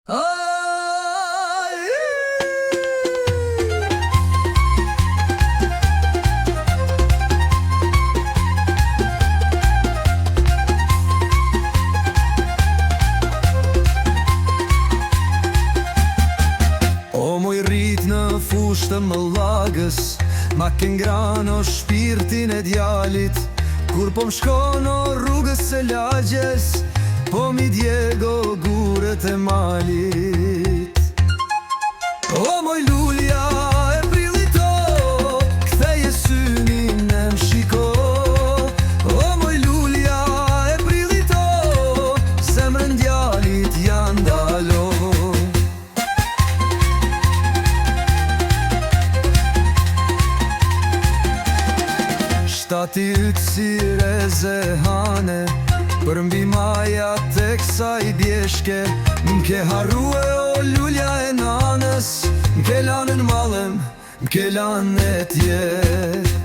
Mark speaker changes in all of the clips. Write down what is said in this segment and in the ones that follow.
Speaker 1: O moj rrit në fushë të mëllagës, ma ke ngrano shpirtin e djalit. Kur po m'shkono rrugës së lagjes, po mi djego gurët e malit. O moj lulja e prilito, ktheje synin e m'shiko. O moj lulja e prilito, zemrën djalit janë ndalo. Shtati ytë si rezehane, për mbi maja tek sa i bjeshke. M'ke harrue o lulja e nanës, m'ke lanën malëm, m'ke lanë e tjerë.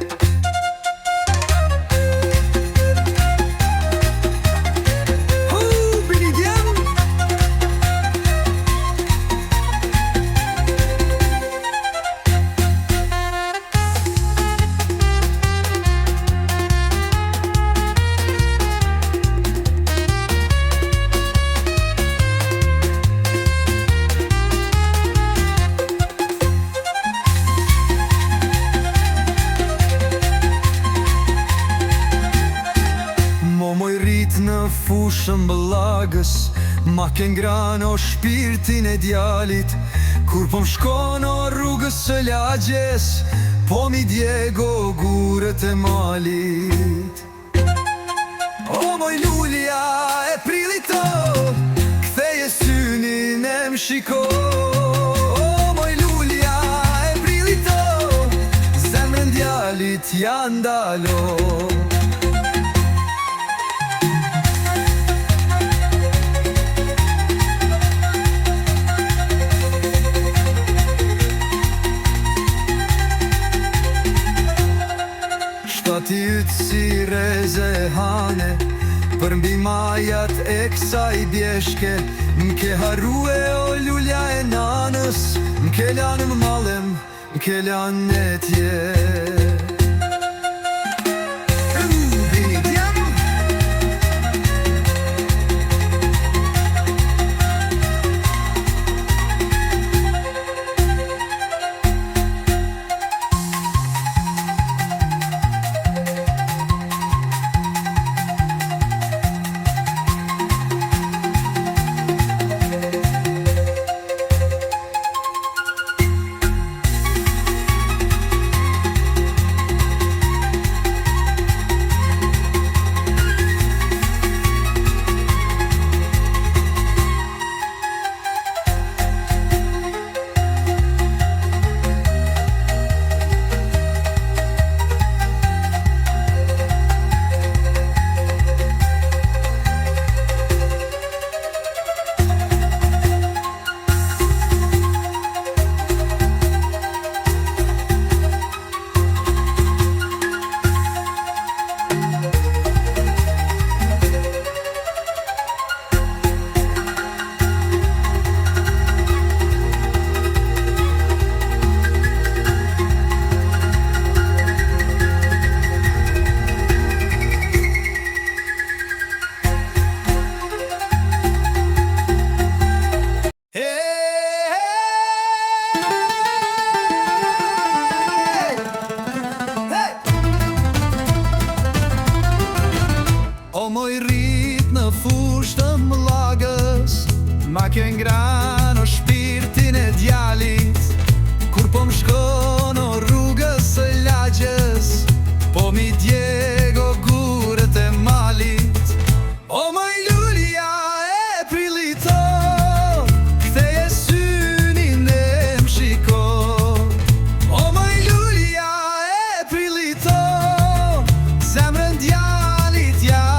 Speaker 1: Në fushën bëllagës, ma ke ngrano shpirtin e djalit. Kur po m'shkono rrugës së lagjes, po mi djego gurët e malit. O moj lulja e prilito, ktheje synin e m'shiko. O moj lulja e prilito, zemrën djalit janë ndalo. Shtati ytë si rezehane, për mbi majat e kësaj bjeshke. M'ke harrue o lulja e nanës, m'ke lanë malëm, m'ke lanë e tjerë. O moj rrit në fushë të mëllagës, ma ke ngrano shpirtin e djalit. Kur po m'shkono rrugës së lagjes, po mi djego gurët e malit. O moj lulja e prilito, ktheje synin e m'shiko. O moj lulja e prilito, zemrën djalit janë.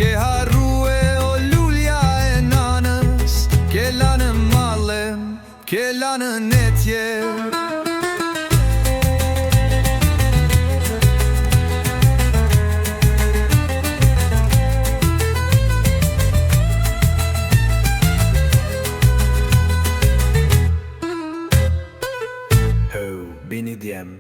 Speaker 1: Ke harrue o lulja e nanës, ke lanë mallem, ke lanë netje.
Speaker 2: Ho, bini djem.